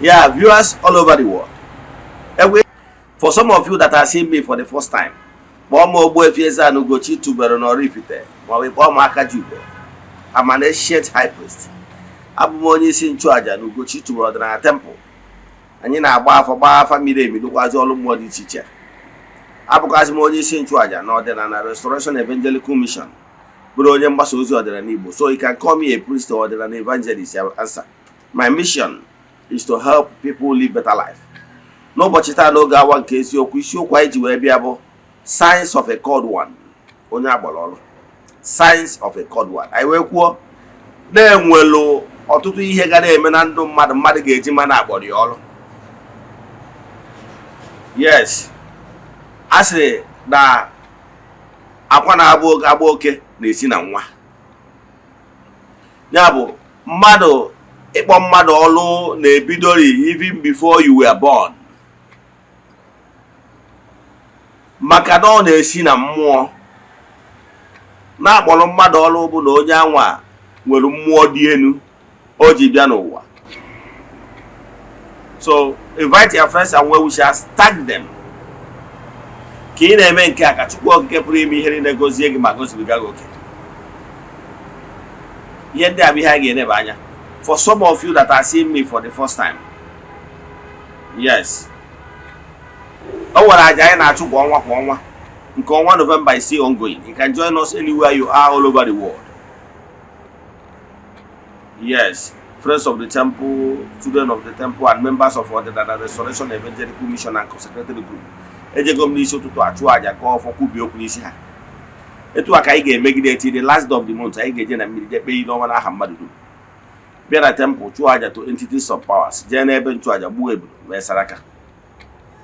Yeah, viewers all over the world. For some of you that are seeing me for the first time, Ogbuefi Ezeana ugochitubelu na Oraifite, I'm an ancient high priest. Abụ m onye isi nchụaja na ugochitubelu ọdịnala temple. Anyị na-agba afa miri emi dụkwazi ọrụ mmụọ dị iche iche. Abụkwazi m onye isi nchụaja na ọdịnala Restoration Evangelical Mission, bụrụ onye mgbasa ozi ọdịnala Igbo. So you can call me a priest or ọdịnala evangelist. I will answer. My mission is to help people live better life. N'ụbọchị taa n'oge awa nke isiokwu anyị ji wee bịa bụ signs of a called one. Onye agbara ọrụ. Signs of a called one. Anyị wee kwuo na-enwelu ọtụtụ ihe ga na-eme na ndụ mmadụ ga-eji ma na-agbọrọ ya ọrụ. Yes, asị na akwa na-agba oke na-esi na nwa. Ya bụ mmadụ ịkpọ mmadụ ọrụ na-ebidori even before you were born. Maka na ọ na-esi na mmụọ. Na-akpọrọ mmadụ ọrụ bụ na onye anwa nwere mmụọ dị elu o ji bịa n'ụwa. So invite your friends and we shall tag them. Ka ị na-eme nke a ka Chukwu okike pụrụ ime ihe niile gozie gị ma gozibiga gị oke. Ihe ndị a bụ ihe a ga-eneba anya. For some of you that are seeing me for the first time, yes, o nwere aja anyị na-achụ kwa ọnwa nke ọnwa November is still ongoing. You can join us anywhere you are all over the world. Yes, friends of the temple, children of the temple, and members of the Restoration Evangelical Mission and Consecrated Group. Ejego m n'isi ụtụtụ achụ aja ka ọfọ kwubi okwu n'isi ha. Etu a ka anyị ga-emegide eti the last of the month anyị ga-eje na mmiri jekpe ihe n'ọnwa n'aha mmadụ dum. Bịa na temple chụọ aja to entities of powers. Jee n'ebe nchụ aja gbuo ebulu wee saraka.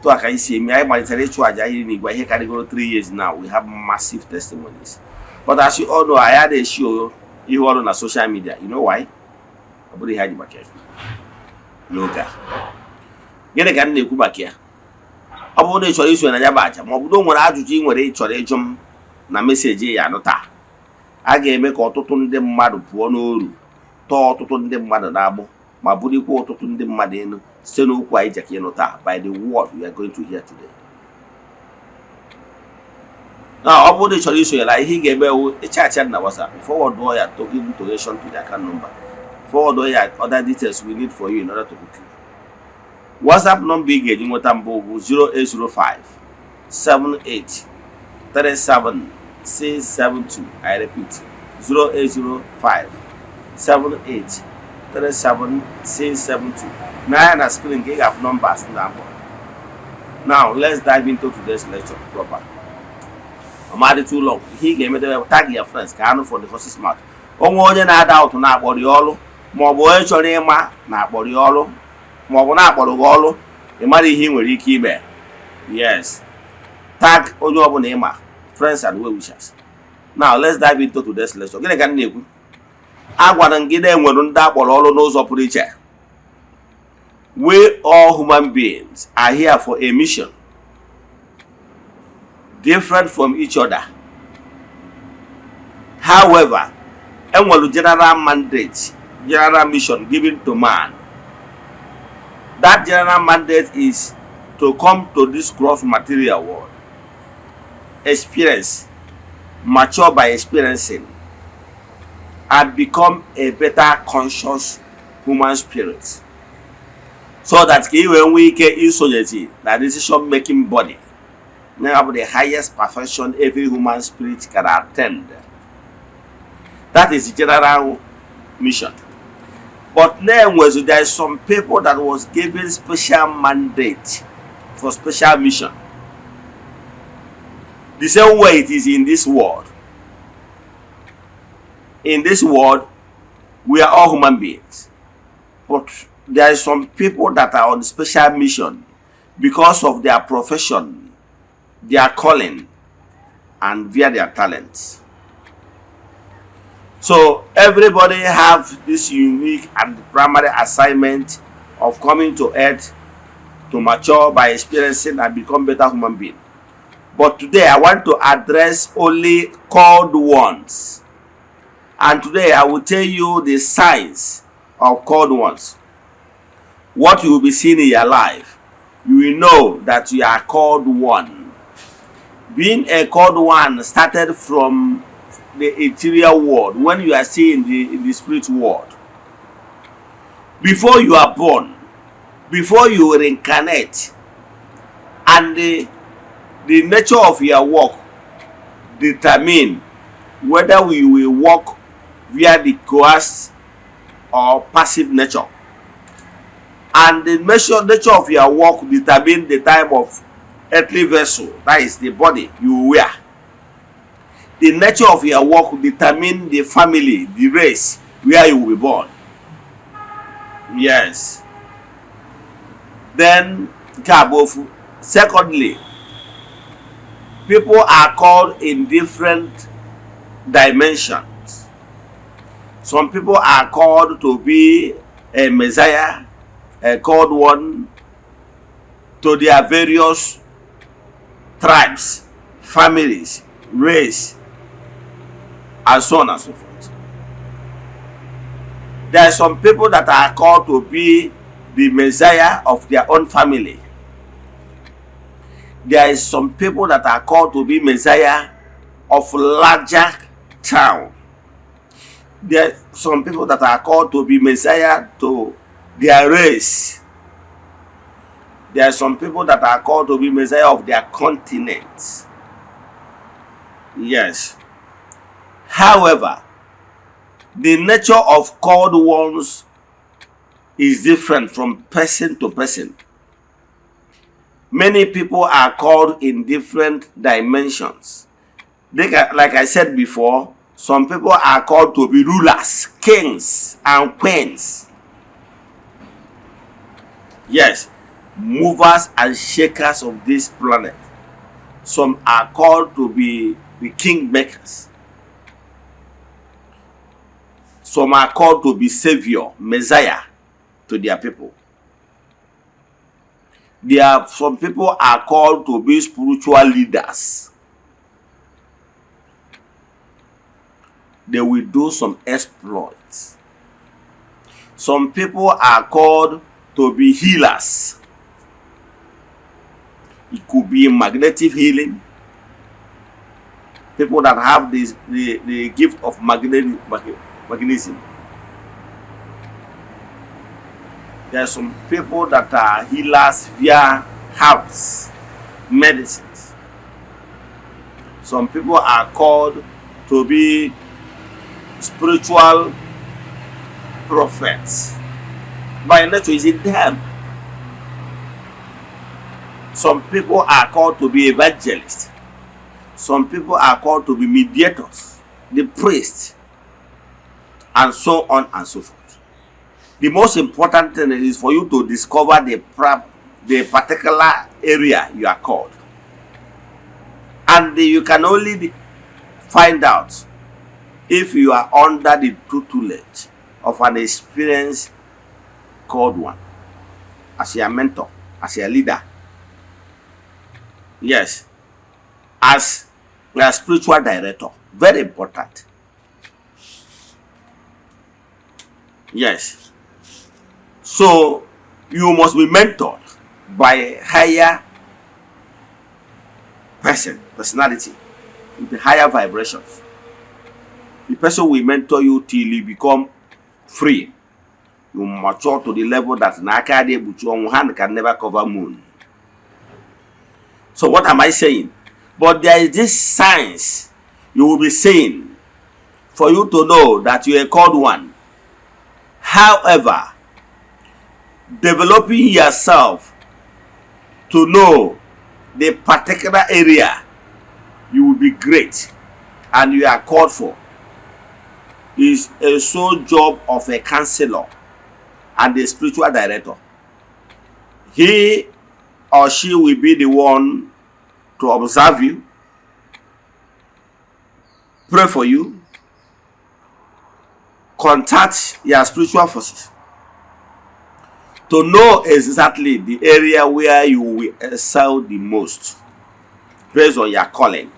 Etu a ka anyị si eme anyị malitere ịchụ aja anyị n'igwe ihe karịgoro 3 years now. We have massive testimonies. But as you all know, I had a show ihe ọrụ na social media. You know why? Ọ bụrụ ihe anyị maka ya. N'oge a. Gịnị ka m na-ekwu maka ya? Ọ bụrụ na ị chọrọ iso na ya bụ aja ma ọ bụ na o nwere ajụjụ ị nwere ịchọrọ ịjụ m na meseji ya anụ taa, a ga-eme ka ọtụtụ ndị mmadụ pụọ n'oru, tọọ ọtụtụ ndị mmadụ n'agbụ, ma bulikwa ọtụtụ ndị mmadụ elu site n'okwu anyị jeka ịnụ taa by the word we are going to hear today. Na ọ bụrụ na ị chọrọ iso ya na ihe ị ga-eme ewu ịchacha na WhatsApp, forward ya token donation to the account number, forward ya other details we need for you in order to book you. WhatsApp number ị ga-eji nweta mbụ bụ 0805 78 37 672. I repeat, 0805 78 37 672. Now on the screen you have numbers number. Now let's dive into today's lecture proper. I'm adding too long. He gave me the tag your friends. Can for the horse's mouth. Onye na-ada ụtụ na-akpọrọ ya ọrụ ma ọ bụ onye chọrọ ịma na-akpọrọ ya ọrụ ma ọ bụ na-akpọrọ gị ọrụ ịmara ihe ị nwere ike ime. Yes, tag onye ọ bụla ịma, friends and well wishers. Now let's dive into today's lecture. Gịnị ka m na-ekwu? Agwara m gị na enwere ndị akpọrọ ọrụ n'ụzọ pụrụ iche. We all human beings are here for a mission different from each other. However, enwere general mandate, general mission given to man. That general mandate is to come to this gross material world, experience, mature by experiencing, and become a better conscious human spirit. So that when we get insolubility, that decision making body, now the highest perfection every human spirit can attain. That is the general mission. But then there is some people that was given special mandate for special mission. The same way it is in this world. In this world, we are all human beings. But there are some people that are on special mission because of their profession, their calling, and via their talents. So everybody have this unique and primary assignment of coming to earth to mature by experiencing and become better human being. But today I want to address only called ones. And today I will tell you the signs of called ones. what you will be seeing in your life, you will know that you are called one. Being a called one started from the interior world, when you are still in the spirit world. Before you are born, before you reincarnate, and the nature of your work determine whether we will work via the coerced or passive nature. And the nature of your work determine the type of earthly vessel, that is the body you will wear. The nature of your work determine the family, the race where you will be born. Yes. Then, secondly, people are called in different dimensions. Some people are called to be a Messiah, a called one, to their various tribes, families, race, and so on and so forth. There are some people that are called to be the Messiah of their own family. There is some people that are called to be Messiah of larger town. There are some people that are called to be Messiah to their race. There are some people that are called to be Messiah of their continent. Yes. However, the nature of called ones is different from person to person. Many people are called in different dimensions. Like I said before, some people are called to be rulers, kings, and queens. Yes, movers and shakers of this planet. Some are called to be the king makers. Some are called to be savior, Messiah to their people. Some people are called to be spiritual leaders. They will do some exploits. Some people are called to be healers. It could be magnetic healing. People that have the gift of magnetism. There are some people that are healers via herbs, medicines. Some people are called to be spiritual prophets. By nature is in them. Some people are called to be evangelists. Some people are called to be mediators, the priests, and so on and so forth. The most important thing is for you to discover the particular area you are called. And you can only find out if you are under the tutelage of an experienced called one, as your mentor, as your leader. Yes, as a spiritual director. Very important. Yes. So you must be mentored by a higher personality, with the higher vibrations. The person will mentor you till you become free. You mature to the level that your hand can never cover moon. So what am I saying? But there is this science you will be saying for you to know that you are called one. However, developing yourself to know the particular area you will be great and you are called for is a sole job of a counselor and a spiritual director. He or she will be the one to observe you, pray for you, contact your spiritual forces to know exactly the area where you will excel the most based on your calling.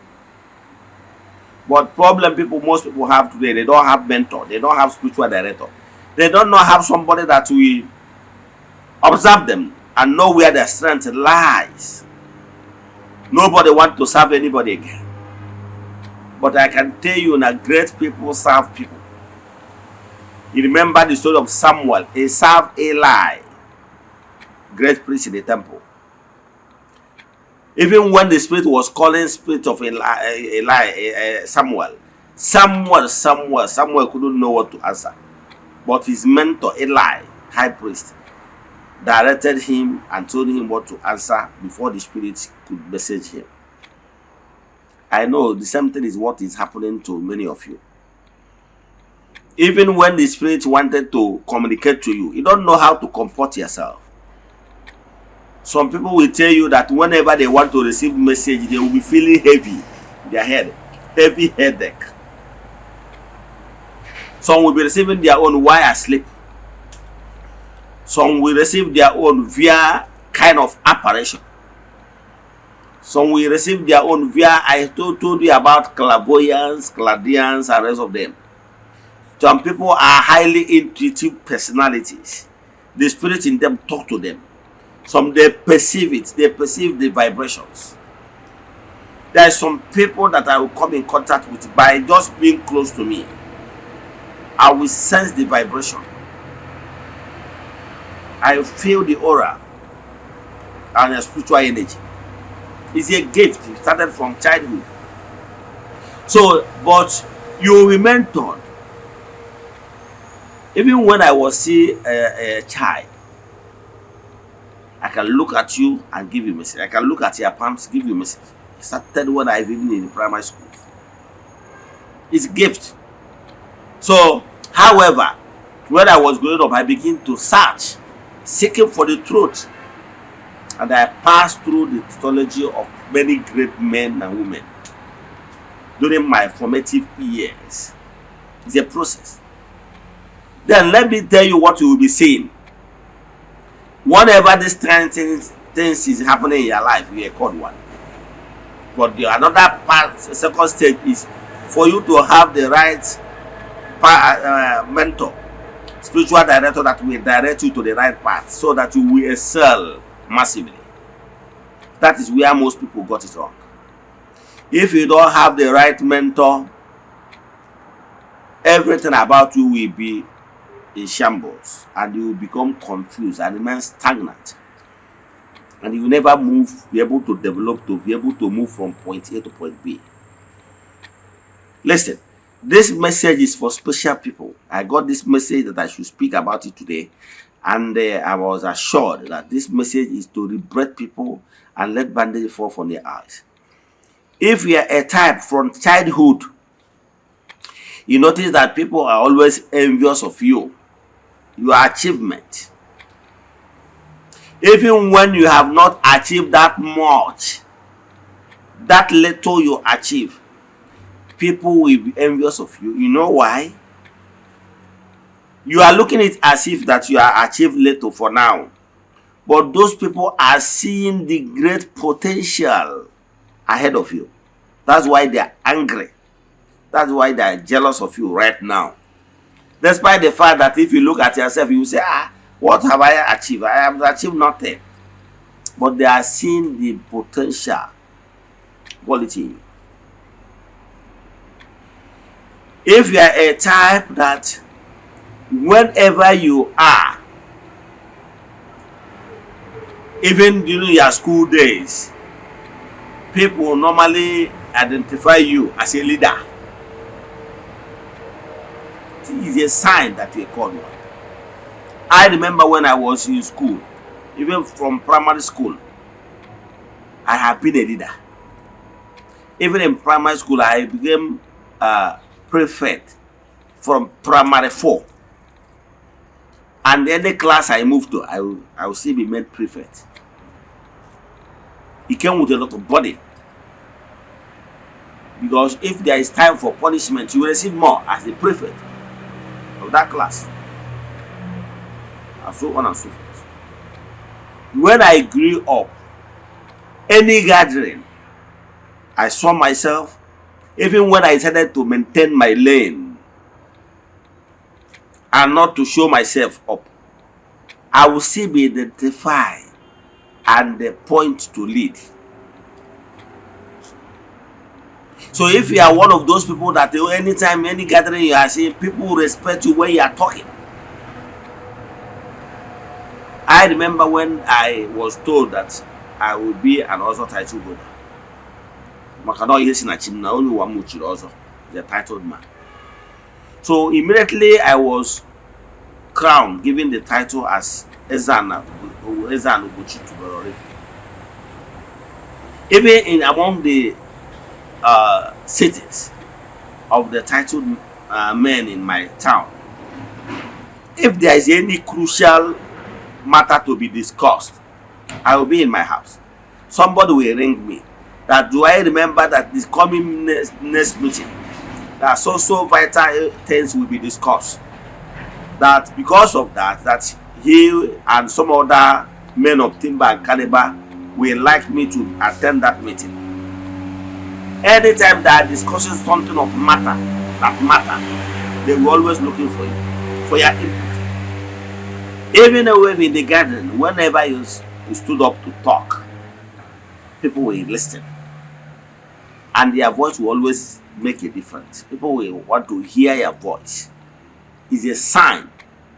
But most people have today, they don't have mentor, they don't have spiritual director. They don't have somebody that will Observe them and know where their strength lies. Nobody wants to serve anybody again. But I can tell you that great people serve people. You remember the story of Samuel. He served Eli, great priest in the temple. Even when the spirit was calling spirit of Samuel couldn't know what to answer. But his mentor, Eli, high priest, directed him and told him what to answer before the spirit could message him. I know the same thing is what is happening to many of you. Even when the spirit wanted to communicate to you, you don't know how to comfort yourself. Some people will tell you that whenever they want to receive message, they will be feeling heavy in their head, heavy headache. Some will be receiving their own while asleep. Some will receive their own via kind of apparition. Some will receive their own via, I told you about clairvoyance, clairaudience, and rest of them. Some people are highly intuitive personalities. The spirit in them talk to them. Some they perceive it, they perceive the vibrations. There are some people that I will come in contact with by just being close to me. I will sense the vibration. I feel the aura and the spiritual energy. It's a gift. It started from childhood. So, but you will be mentored. Even when I was still a child, I can look at you and give you a message. I can look at your palms, give you a message. It started when I was even in primary school. It's a gift. So, however, when I was growing up, I began to search, seeking for the truth. And I passed through the theology of many great men and women during my formative years. It's a process. Then let me tell you what you will be saying. Whenever this things is happening in your life, you are called one. But the another part, second stage is for you to have the right mentor, spiritual director that will direct you to the right path so that you will excel massively. That is where most people got it wrong. If you don't have the right mentor, everything about you will be in shambles and you will become confused and remain stagnant. And you will never be able to develop, to be able to move from point A to point B. Listen, this message is for special people. I got this message that I should speak about it today. And I was assured that this message is to liberate people and let bandage fall from their eyes. If you are a type from childhood, you notice that people are always envious of you, your achievement. Even when you have not achieved that much, that little you achieve, people will be envious of you. You know why? You are looking at it as if that you are achieved little for now. But those people are seeing the great potential ahead of you. That's why they are angry. That's why they are jealous of you right now. Despite the fact that if you look at yourself, you say, what have I achieved? I have achieved nothing. But they are seeing the potential quality in you. If you are a type that whenever you are, even during your school days, people normally identify you as a leader. It is a sign that you are called one. I remember when I was in school, even from primary school, I have been a leader. Even in primary school, I became prefect from primary 4. And any class I moved to, I will still be made prefect. It came with a lot of burden. Because if there is time for punishment, you will receive more as the prefect of that class. And so on and so forth. When I grew up, any gathering, I saw myself, even when I decided to maintain my lane and not to show myself up, I will still be identified and the point to lead. So if you are one of those people that anytime, any gathering you are seeing, people respect you when you are talking. I remember when I was told that I would be an also title holder. Only one also the titled man. So immediately I was crowned, given the title as Eze-Ana, ugochitubelu. Even in among the cities of the titled men in my town, if there is any crucial matter to be discussed, I will be in my house. Somebody will ring me that, do I remember that this coming next meeting, that so vital things will be discussed, that because of that he and some other men of timber and caliber will like me to attend that meeting. Anytime they are discussing something of matter, they will always looking for you, for your input. Even away in the garden, whenever you stood up to talk, people will listen. And their voice will always make a difference. People will want to hear your voice. It's a sign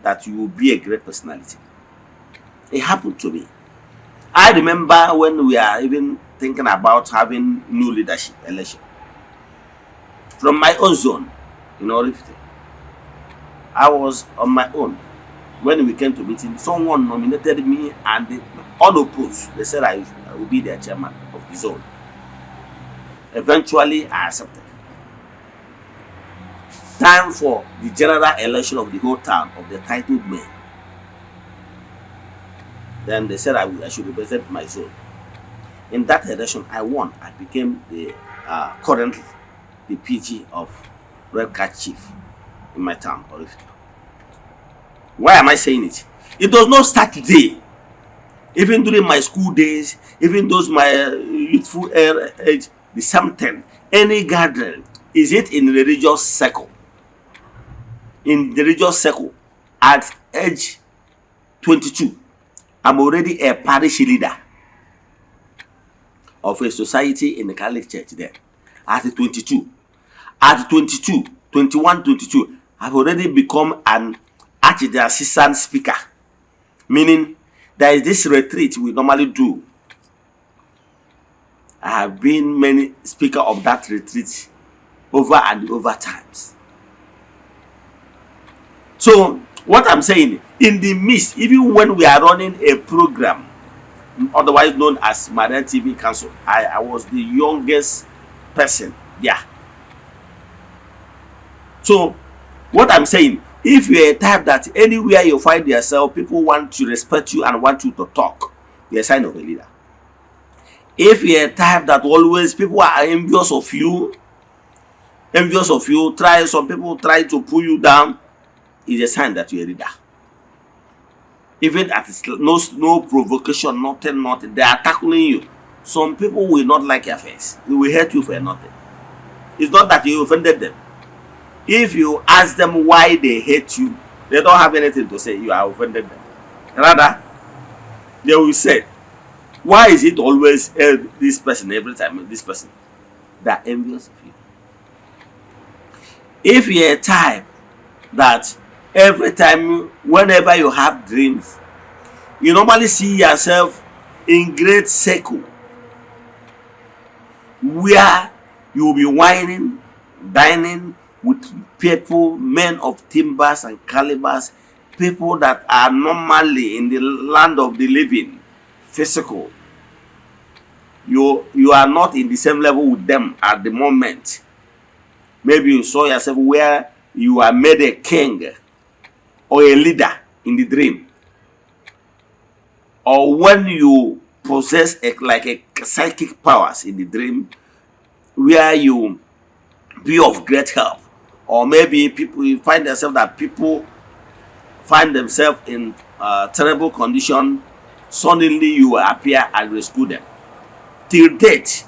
that you will be a great personality. It happened to me. I remember when we are even thinking about having new leadership election. From my own zone in Oraifite, I was on my own. When we came to meeting, someone nominated me and unopposed. They said I will be their chairman of the zone. Eventually, I accepted. Time for the general election of the whole town of the titled men. Then they said I should represent my zone. In that election, I won. I became the currently the PG of Red Card Chief in my town, Oraifite. Why am I saying it? It does not start today. Even during my school days, even those my youthful age, the same thing. Any gathering, is it in religious circle? In the religious circle, at age 22, I'm already a parish leader of a society in the Catholic Church there. At 22, at 22, 21, 22, I've already become an assistant speaker, meaning there is this retreat we normally do. I have been many speaker of that retreat over and over times. So what I'm saying, in the midst, even when we are running a program, otherwise known as Marian TV Council, I was the youngest person. Yeah. So what I'm saying, if you're a type that anywhere you find yourself, people want to respect you and want you to talk, you're a sign of a leader. If you're a type that always people are envious of you, some people try to pull you down, it's a sign that you're a leader. Even at no provocation, nothing, they are tackling you. Some people will not like your face. They will hate you for nothing. It's not that you offended them. If you ask them why they hate you, they don't have anything to say. You have offended them. Rather, they will say, why is it always this person every time, this person? They are envious of you. If you're a type that every time, whenever you have dreams, you normally see yourself in great circle where you will be whining, dining with people, men of timbers and calibers, people that are normally in the land of the living, physical. You are not in the same level with them at the moment. Maybe you saw yourself where you are made a king or a leader in the dream, or when you possess like a psychic powers in the dream, where you be of great help, or maybe people, you find yourself that people find themselves in terrible condition, suddenly you appear and rescue them. Till date,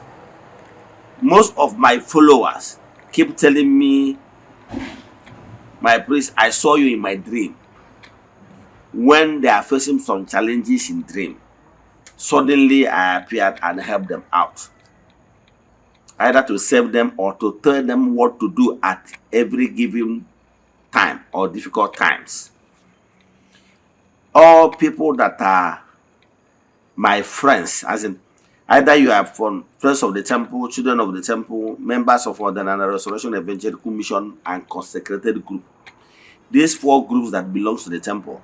most of my followers keep telling me, my priest, I saw you in my dream. when they are facing some challenges in dream, suddenly I appeared and helped them out, either to save them or to tell them what to do at every given time or difficult times. All people that are my friends, as in either you are from friends of the temple, children of the temple, members of Eze-Ana Restoration Evangelical Mission, and consecrated group. These 4 groups that belongs to the temple,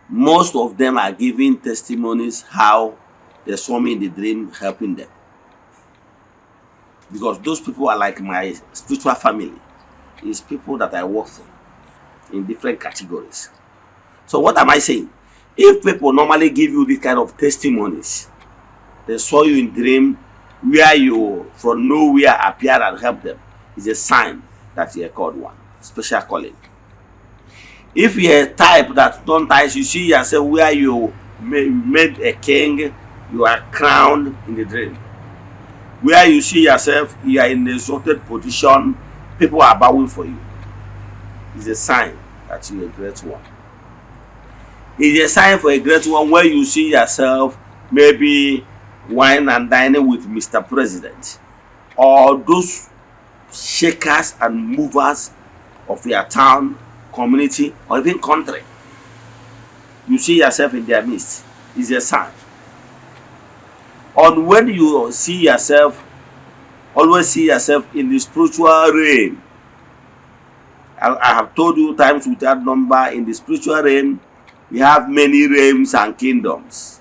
most of them are giving testimonies how they saw me in the dream helping them. Because those people are like my spiritual family. It's people that I work for in different categories. So what am I saying? If people normally give you this kind of testimonies, they saw you in dream where you from nowhere appeared and helped them, it's a sign that you're called one, special calling. If you're a type that sometimes you see yourself where you made a king, you are crowned in the dream, where you see yourself you are in a exalted position, people are bowing for you, it's a sign that you're a great one. It's a sign for a great one where you see yourself maybe wine and dining with Mr. President, or those shakers and movers of your town, community, or even country. You see yourself in their midst. It's a sign. And when you see yourself, always see yourself in the spiritual realm. I have told you times without number, in the spiritual realm, we have many realms and kingdoms.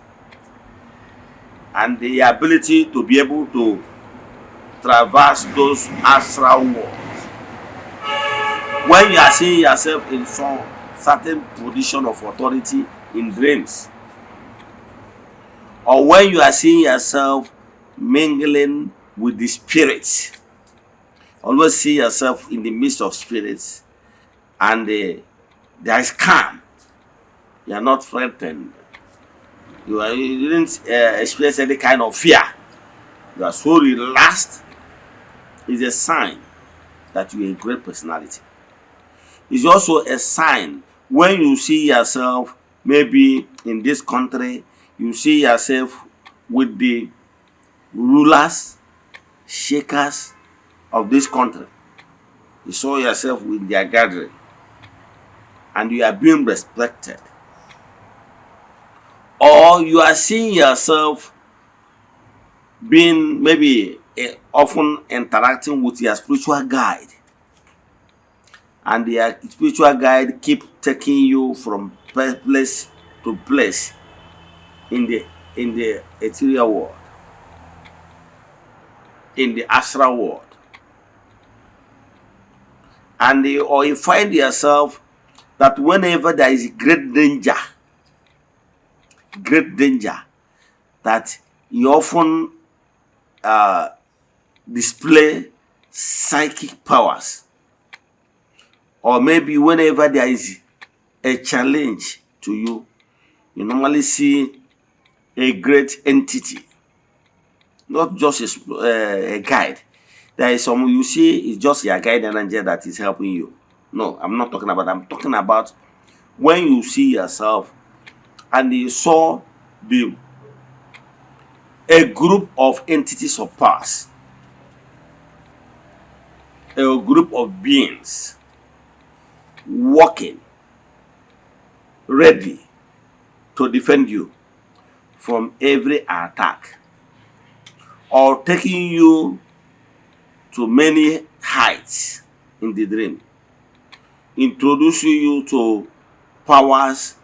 And the ability to be able to traverse those astral worlds. When you are seeing yourself in some certain position of authority in dreams, or when you are seeing yourself mingling with the spirits, always see yourself in the midst of spirits, and there is calm. You are not frightened. You didn't experience any kind of fear. You are so relaxed. It's a sign that you are a great personality. It's also a sign when you see yourself maybe in this country, you see yourself with the rulers, shakers of this country. You saw yourself with their gathering, and you are being respected. Or you are seeing yourself being maybe often interacting with your spiritual guide, and the spiritual guide keep taking you from place to place in the ethereal world, in the astral world, and or you find yourself that whenever there is great danger, that you often display psychic powers. Or maybe whenever there is a challenge to you, you normally see a great entity, not just a guide. There is some you see it's just your guide and angel that is helping you. No, I'm not talking about that. I'm talking about when you see yourself and you saw a group of entities of powers, a group of beings walking ready to defend you from every attack, or taking you to many heights in the dream, introducing you to powers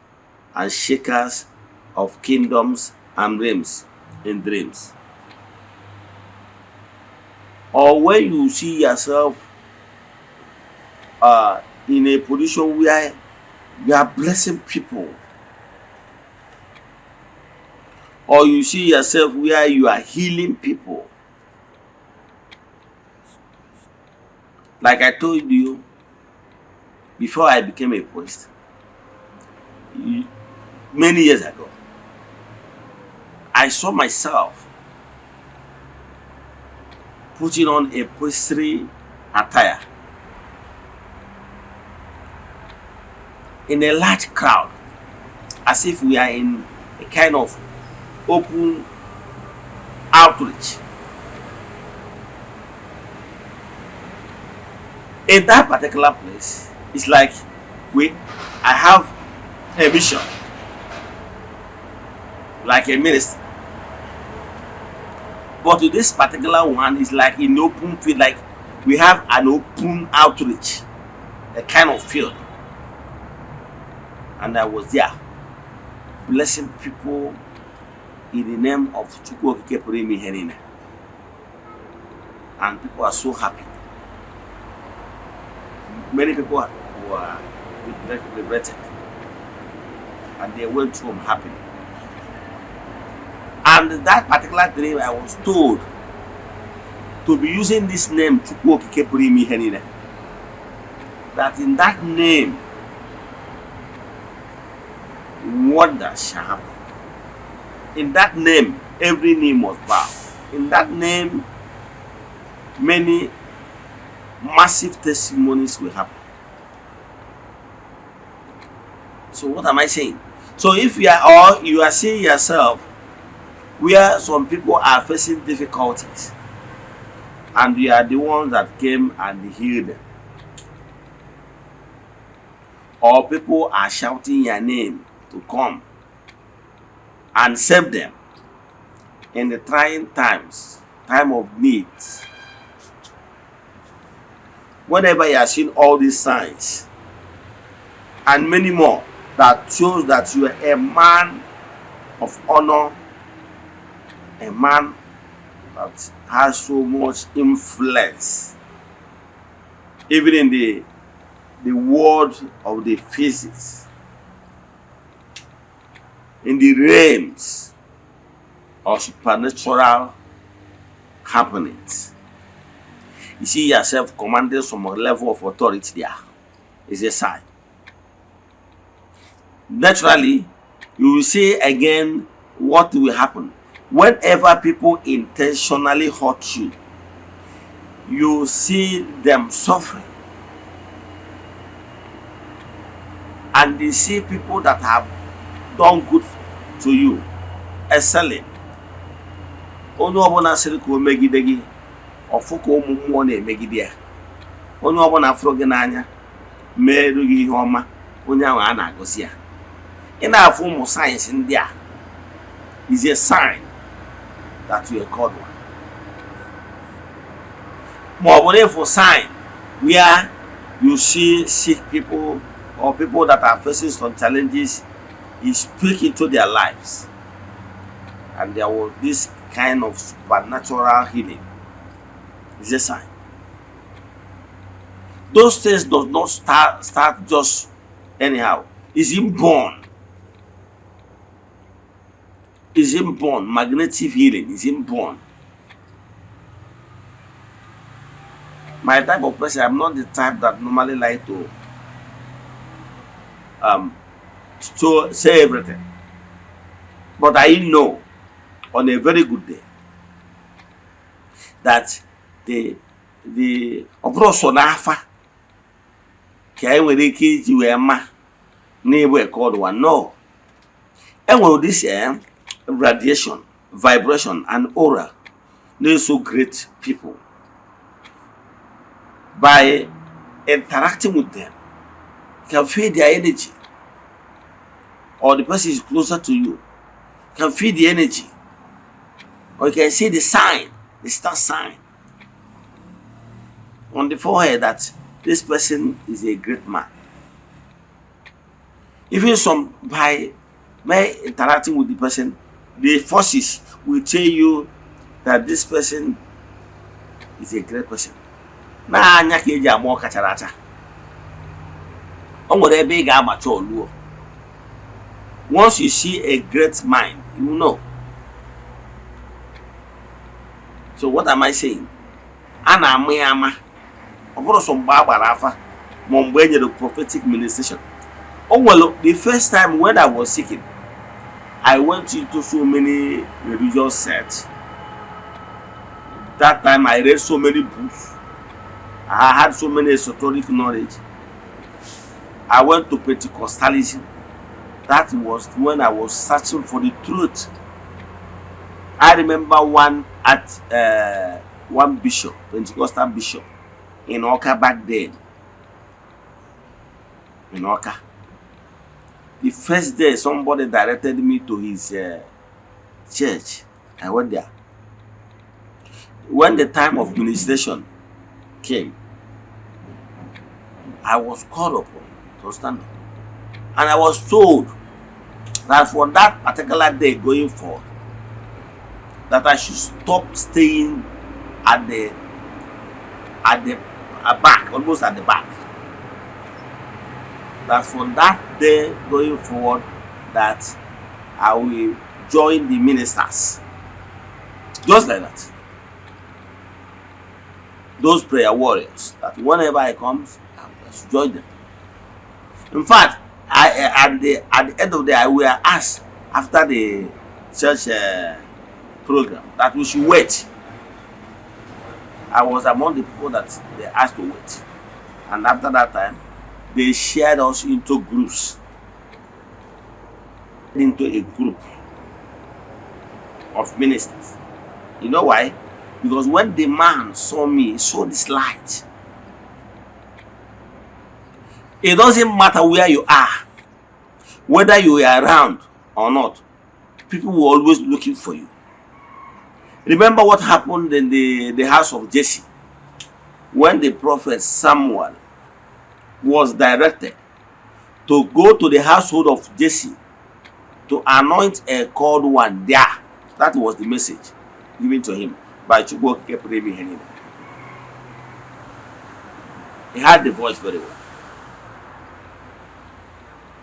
and shakers of kingdoms and realms in dreams. Or when you see yourself in a position where you are blessing people, or you see yourself where you are healing people. Like I told you, before I became a priest, many years ago, I saw myself putting on a priestly attire in a large crowd, as if we are in a kind of open outreach. In that particular place, it's like I have a mission, like a minister. But to this particular one, is like in open field, like we have an open outreach, a kind of field. And I was there, blessing people in the name of Chukwu. And people are so happy. Many people were regretted, and they went home happily. And that particular dream, I was told to be using this name, that in that name, wonders shall happen. In that name, every knee must bow. In that name, many massive testimonies will happen. So what am I saying? So if you are seeing yourself where some people are facing difficulties, and you are the one that came and healed them, or people are shouting your name to come and save them in the trying times, time of need, whenever you are seeing all these signs and many more that shows that you are a man of honor, a man that has so much influence, even in the world of the physics, in the realms of supernatural happenings. You see yourself commanding some level of authority there. Is a sign. Naturally, you will see again what will happen. Whenever people intentionally hurt you, you see them suffering. And you see people that have done good to you excelling. Onye ọbụla sịrị ka o megide gị, ọfụ ka ụmụ mmụọ na-emegide ya. Onye ọbụla afụrụ gị n'anya, merụ gị ihe ọma, onye ahụ a na-agọzi ya. Ị na-afụ ụmụ sayensị ndị a is a sign that you are called one. Ma ọ bụrụ for sign where you see sick people or people that are facing some challenges, you speak into their lives, and there was this kind of supernatural healing. It's a sign. Those things does not start just anyhow. It's inborn. It's inborn. Magnetic healing is inborn. My type of person, I'm not the type that normally like to say everything. But I know on a very good day that the ọbụrụ n'afa ka e nwere ike iji wee ma n'ebe called one. No. And with this radiation, vibration, and aura, they're so great people. By interacting with them, you can feel their energy. Or the person is closer to you, you can feel the energy. Or you can see the sign, the star sign on the forehead that this person is a great man. Even by interacting with the person, the forces will tell you that this person is a great person. Na anya ka eji ama ọkachara acha. O nwere ebe ị ga-amacha oluo. Once you see a great mind, you know. So what am I saying? A na-ama ya ama. Ọ bụrụ sọ mgbe a gbara afa ma mgbe e nyere prophetic ministration. Oh well, the first time when I was sick, I went into so many religious sects. That time I read so many books. I had so many esoteric knowledge. I went to Pentecostalism. That was when I was searching for the truth. I remember one bishop, Pentecostal bishop, in Oka back then. In Oka. The first day somebody directed me to his church. I went there. When the time of ministration came, I was called upon to stand up. And I was told that for that particular day going forward, that I should stop staying at the back, almost at the back. That from that day going forward, that I will join the ministers. Just like that. Those prayer warriors, that whenever I come, I should join them. In fact, at the end of the day, I will ask after the church program that we should wait. I was among the people that they asked to wait. And after that time, they shared us into groups. Into a group of ministers. You know why? Because when the man saw me, he saw this light. It doesn't matter where you are, whether you are around or not, people will always looking for you. Remember what happened in the house of Jesse, when the prophet Samuel was directed to go to the household of Jesse to anoint a called one there. That was the message given to him by Ogbuefi Ezeana. He had the voice very well.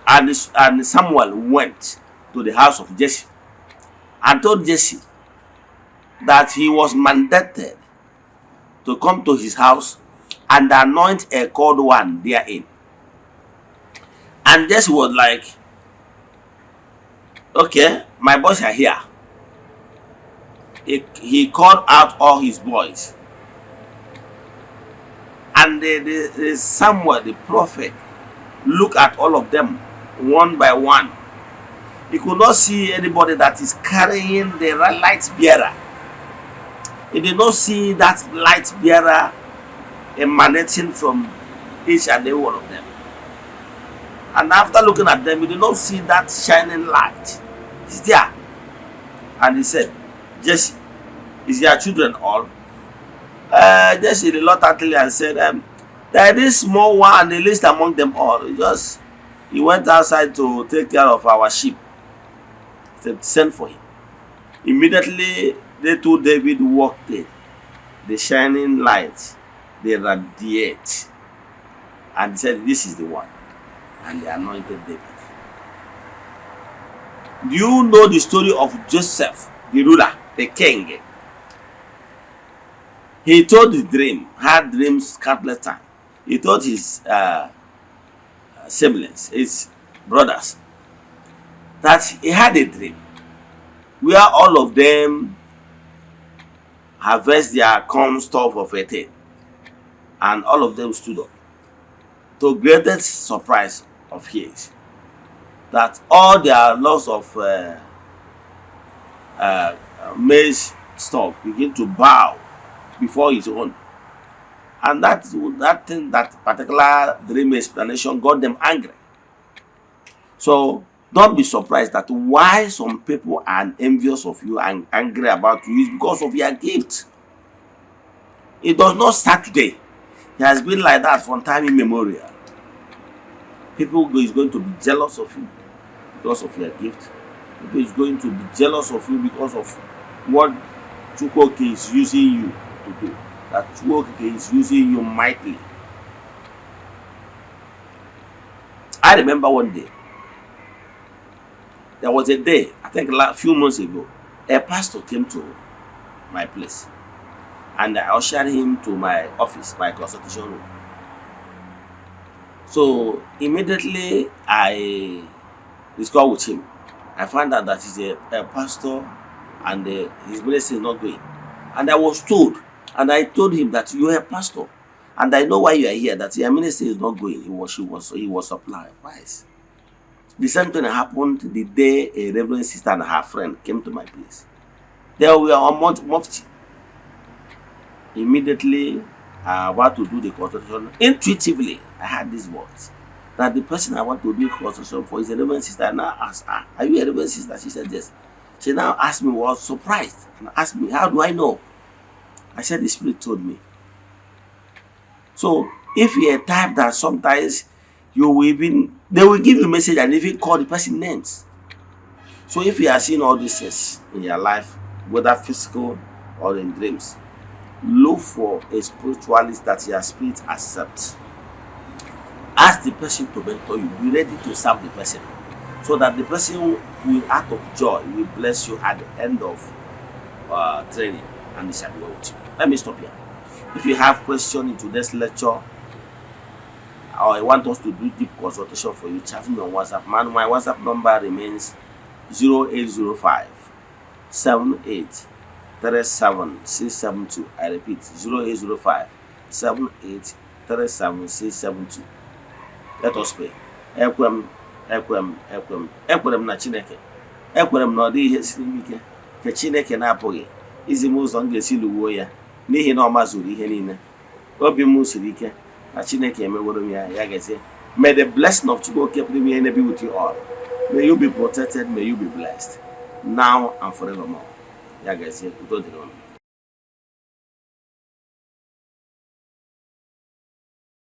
And Samuel went to the house of Jesse and told Jesse that he was mandated to come to his house and anoint a called one therein. And Jesse was like, okay, my boys are here. He called out all his boys. And the Samuel, the prophet, looked at all of them one by one. He could not see anybody that is carrying the light bearer. He did not see that light bearer emanating from each and every one of them. And after looking at them, he did not see that shining light. It's there. And he said, Jesse, is your children all? Jesse reluctantly and said, there is small one and the least among them all. He went outside to take care of our sheep. He said, send for him. Immediately, they told David walked in. The shining light, they radiate. And he said, this is the one. And they anointed David. Do you know the story of Joseph, the ruler, the king? He told the dream, had dreams countless times. He told his siblings, his brothers, that he had a dream where all of them harvest their corn stuff of a thing, and all of them stood up. To greatest surprise of his, that all their lots of maize stuff begin to bow before his own. And that particular dream explanation got them angry. So don't be surprised that why some people are envious of you and angry about you is because of your gift. It does not start today. It has been like that from time immemorial. People is going to be jealous of you because of your gift. People is going to be jealous of you because of what Chukwuoke is using you to do. That Chukwuoke is using you mightily. I remember one day, there was a day, I think a few months ago, a pastor came to my place and I ushered him to my office, my consultation room. So immediately I discussed with him. I found out that he's a pastor and his ministry is not going. And I was told, and I told him that you are a pastor and I know why you are here, that your ministry is not going. He was surprised. The same thing happened the day a reverend sister and her friend came to my place. They were on Mufti. Immediately, I want to do the consultation. Intuitively, I had this voice that the person I want to do consultation for is a reverend sister. And I asked her, "Are you a reverend sister?" She said yes. She now asked me, was surprised, and asked me, "How do I know?" I said, "The Spirit told me." So, if you're a type that sometimes they will give you a message and even call the person names. So, if you are seeing all these things in your life, whether physical or in dreams, look for a spiritualist that your spirit accepts. Ask the person to mentor you. Be ready to serve the person, so that the person will, out of joy, will bless you at the end of training, and it shall be well with you. Let me stop here. If you have questions into this lecture, or you want us to do deep consultation for you, chat me on WhatsApp. My WhatsApp number remains 0805 78 37 672. I repeat, 0805 78 37 672. Let us pray. Ekwem na Chineke. Ekwem na ọ dị ihe siri m ike ka Chineke na-apụghị izi m ụzọ m ga-esi lụwuo ya, n'ihi na ọ mazuru ihe niile. Obi m siri ike na Chineke emeworo m ya. Ya gazie. May the blessing of Chukwu Premier be with you all. May you be protected, may you be blessed, now and forevermore. Ya gazie. Udo dịrị unu.